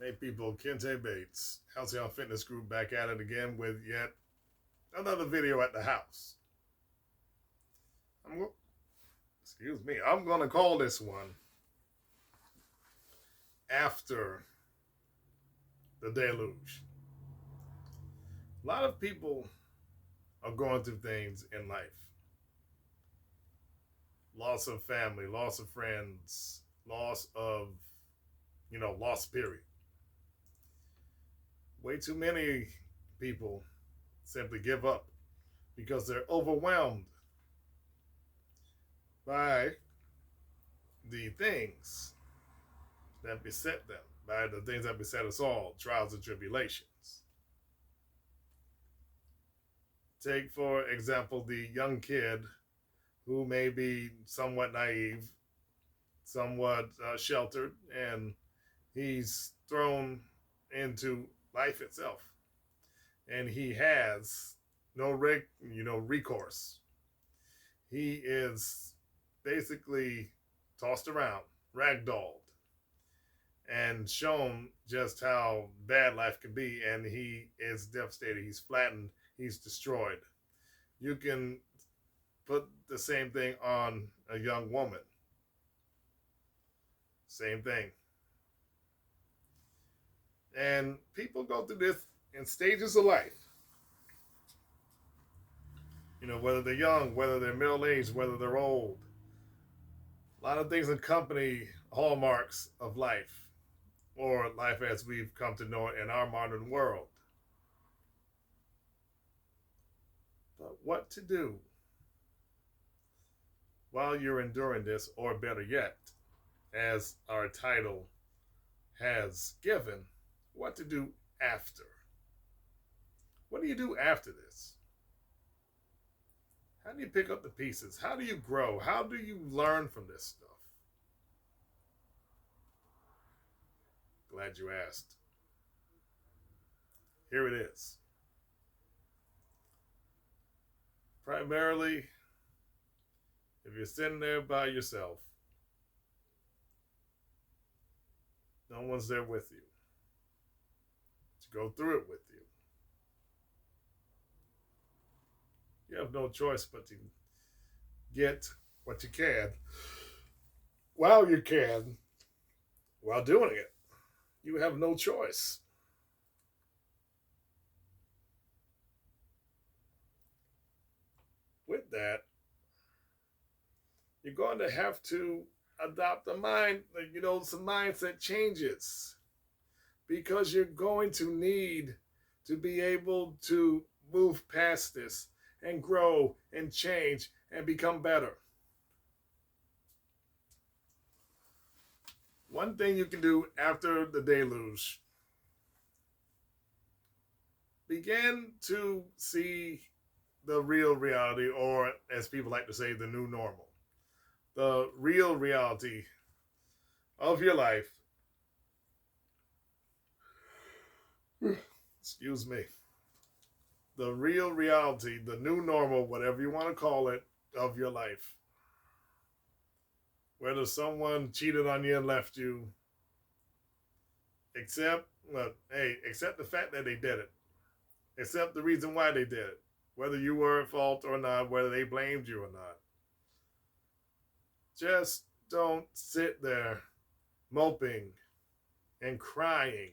Hey people, Kente Bates, Halcyon Fitness Group back at it again with yet another video at the house. I'm going to call this one After the Deluge. A lot of people are going through things in life. Loss of family, loss of friends, loss period. Way too many people simply give up because they're overwhelmed by the things that beset them, by the things that beset us all, trials and tribulations. Take, for example, the young kid who may be somewhat naive, somewhat sheltered, and he's thrown into life itself, and he has no recourse. He is basically tossed around, ragdolled, and shown just how bad life can be, and he is devastated. He's flattened. He's destroyed. You can put the same thing on a young woman. Same thing. And people go through this in stages of life. Whether they're young, whether they're middle-aged, whether they're old. A lot of things accompany hallmarks of life, or life as we've come to know it in our modern world. But what to do while you're enduring this, or better yet, as our title has given, what to do after. What do you do after this? How do you pick up the pieces? How do you grow? How do you learn from this stuff? Glad you asked. Here it is. Primarily, if you're sitting there by yourself, no one's there with you to go through it with you. You have no choice but to get what you can while doing it. You have no choice. With that, you're going to have to adopt some mindset changes, because you're going to need to be able to move past this and grow and change and become better. One thing you can do after the deluge, begin to see the real reality, or as people like to say, the new normal. The real reality of your life. Excuse me. The real reality, the new normal, whatever you want to call it, of your life. Whether someone cheated on you and left you, accept the fact that they did it. Accept the reason why they did it. Whether you were at fault or not, whether they blamed you or not. Just don't sit there moping and crying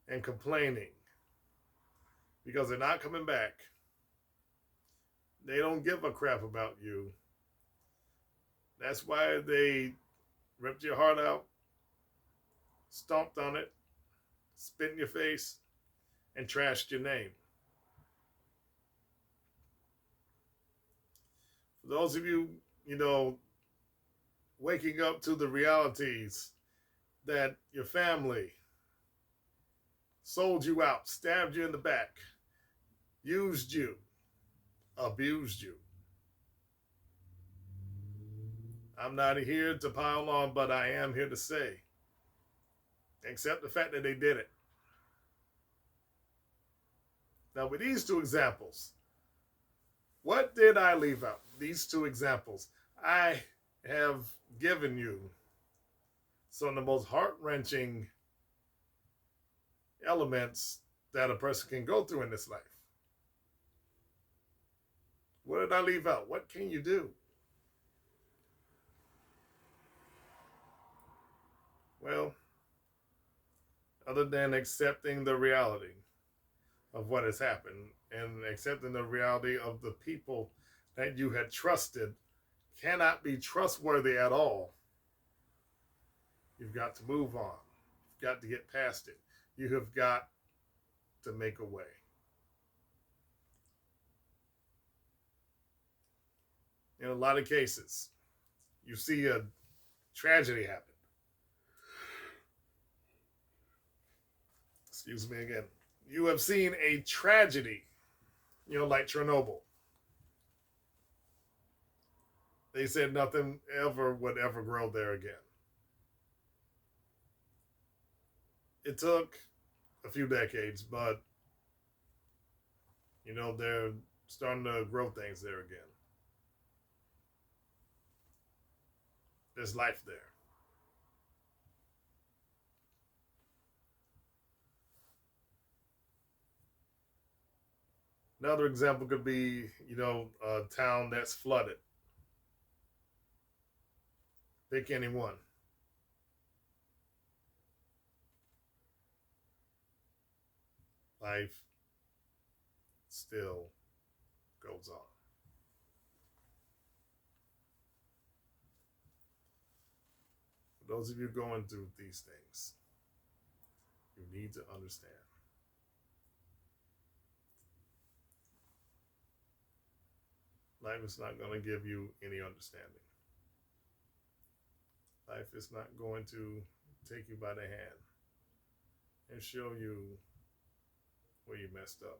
and complaining, because they're not coming back. They don't give a crap about you. That's why they ripped your heart out, stomped on it, spit in your face, and trashed your name. For those of you, waking up to the realities that your family sold you out, stabbed you in the back, used you, abused you. I'm not here to pile on, but I am here to say, accept the fact that they did it. Now, with these two examples, what did I leave out? These two examples. I have given you some of the most heart-wrenching elements that a person can go through in this life. What did I leave out? What can you do? Well, other than accepting the reality of what has happened and accepting the reality of the people that you had trusted cannot be trustworthy at all, you've got to move on. You've got to get past it. You have got to make a way. In a lot of cases, you see a tragedy happen. Excuse me again. You have seen a tragedy, like Chernobyl. They said nothing ever would ever grow there again. It took a few decades, but they're starting to grow things there again. There's life there. Another example could be, a town that's flooded. Pick any one. Life still goes on. For those of you going through these things, you need to understand. Life is not going to give you any understanding. Life is not going to take you by the hand and show you where you messed up.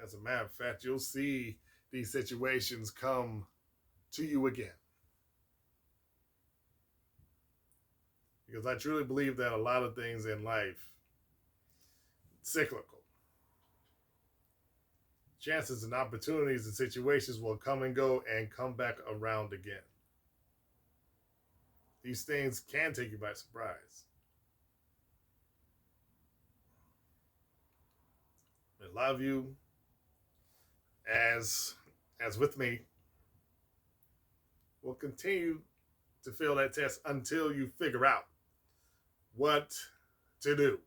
As a matter of fact, you'll see these situations come to you again. Because I truly believe that a lot of things in life, cyclical. Chances and opportunities and situations will come and go and come back around again. These things can take you by surprise. A lot of you, as with me, will continue to fail that test until you figure out what to do.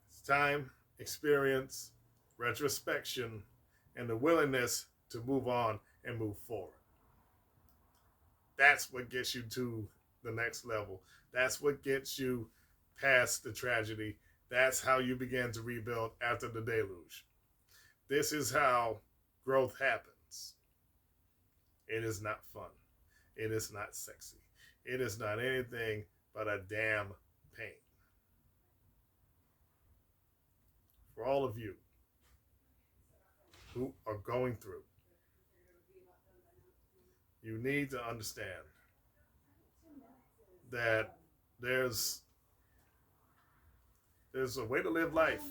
It's time, experience, retrospection, and the willingness to move on and move forward. That's what gets you to the next level. That's what gets you past the tragedy. That's how you begin to rebuild after the deluge. This is how growth happens. It is not fun. It is not sexy. It is not anything but a damn pain. For all of you who are going through, you need to understand that there's a way to live life.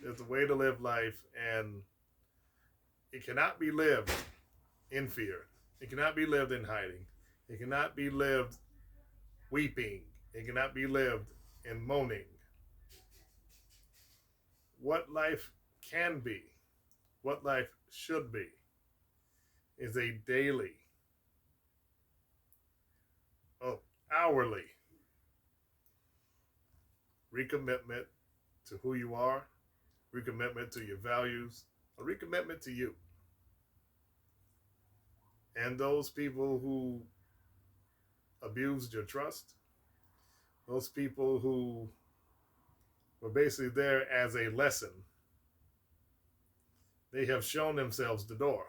There's a way to live life, and it cannot be lived in fear. It cannot be lived in hiding. It cannot be lived weeping. It cannot be lived in moaning. What life can be, what life should be, is a daily, hourly recommitment to who you are, recommitment to your values, a recommitment to you. And those people who abused your trust, those people who were basically there as a lesson, they have shown themselves the door.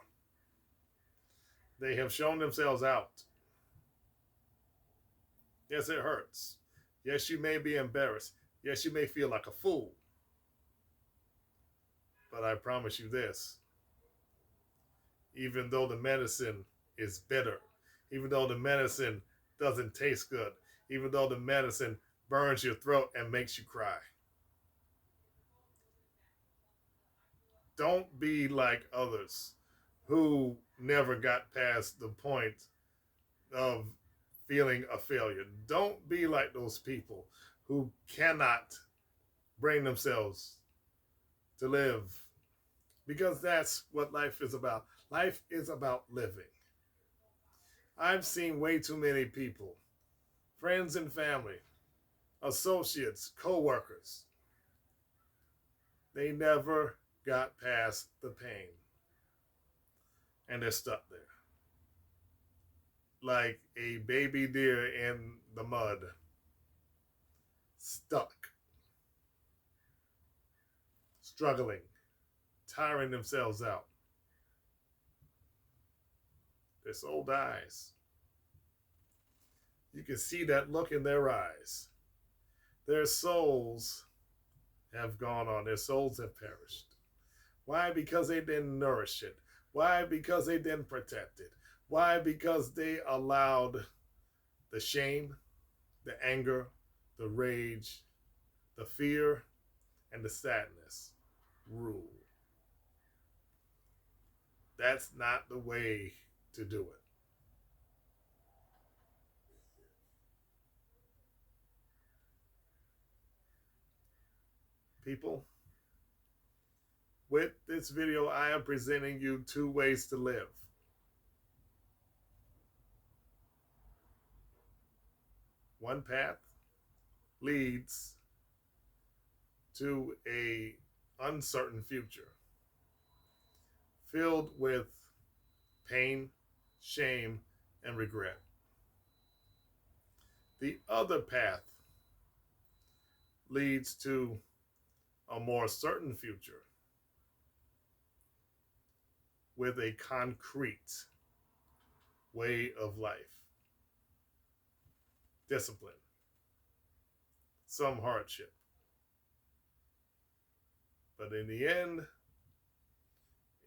They have shown themselves out. Yes, it hurts. Yes, you may be embarrassed. Yes, you may feel like a fool. But I promise you this, even though the medicine is bitter, even though the medicine doesn't taste good, even though the medicine burns your throat and makes you cry, don't be like others who never got past the point of feeling a failure. Don't be like those people who cannot bring themselves to live, because that's what life is about. Life is about living. I've seen way too many people, friends and family, associates, co-workers, they never got past the pain and they're stuck there like a baby deer in the mud, stuck, struggling, tiring themselves out. Their soul dies. You can see that look in their eyes. Their souls have gone on. Their souls have perished. Why? Because they didn't nourish it. Why? Because they didn't protect it. Why? Because they allowed the shame, the anger, the rage, the fear, and the sadness rule. That's not the way to do it. People, with this video, I am presenting you two ways to live. One path leads to a uncertain future filled with pain, shame, and regret. The other path leads to a more certain future with a concrete way of life, discipline, some hardship. But in the end,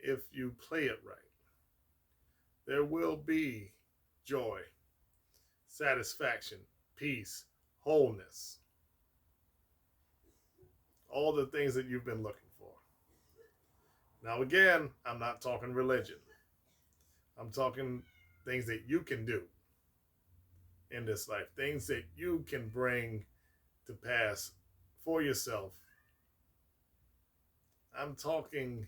if you play it right, there will be joy, satisfaction, peace, wholeness, all the things that you've been looking for. Now, again, I'm not talking religion. I'm talking things that you can do in this life, things that you can bring to pass for yourself. I'm talking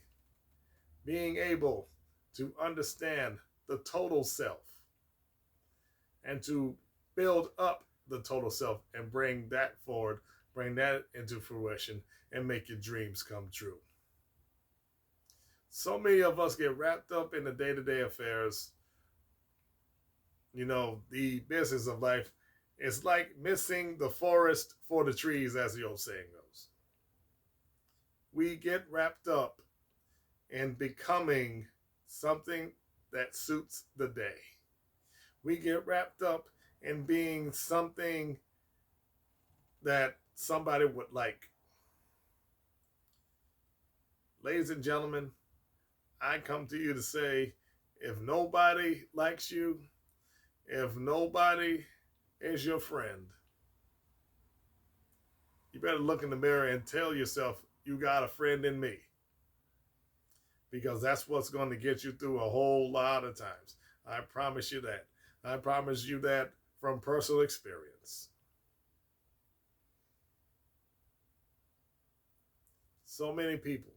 being able to understand the total self and to build up the total self and bring that forward, bring that into fruition, and make your dreams come true. So many of us get wrapped up in the day-to-day affairs. You know, the business of life is like missing the forest for the trees, as the old saying goes. We get wrapped up in becoming something that suits the day. We get wrapped up in being something that somebody would like. Ladies and gentlemen, I come to you to say, if nobody likes you, if nobody is your friend, you better look in the mirror and tell yourself, you got a friend in me. Because that's what's going to get you through a whole lot of times. I promise you that. I promise you that from personal experience. So many people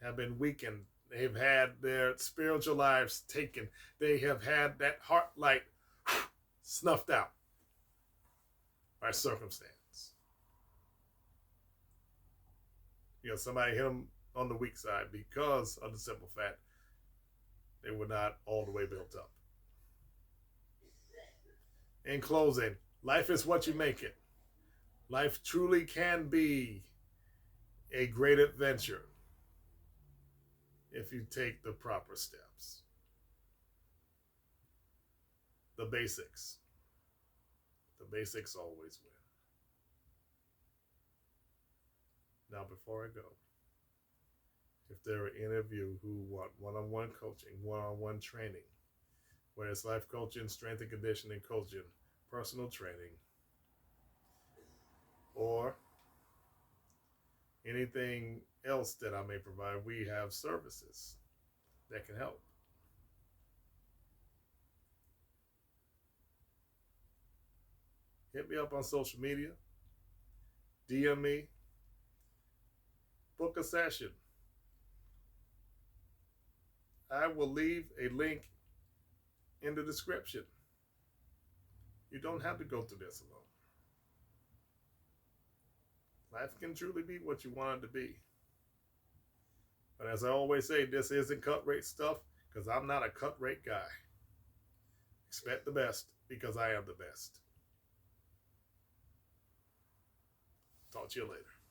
have been weakened. They've had their spiritual lives taken. They have had that heart light snuffed out by circumstance. You know, somebody hit them on the weak side because of the simple fact they were not all the way built up. In closing, life is what you make it. Life truly can be a great adventure if you take the proper steps. The basics. The basics always win. Now, before I go, if there are any of you who want one-on-one coaching, one-on-one training, whether it's life coaching, strength and conditioning coaching, personal training, or anything else that I may provide, we have services that can help. hit me up on social media, DM me, book a session. I will leave a link in the description. You don't have to go through this alone. Life can truly be what you want it to be. But as I always say, this isn't cut rate stuff because I'm not a cut rate guy. Expect the best because I am the best. Talk to you later.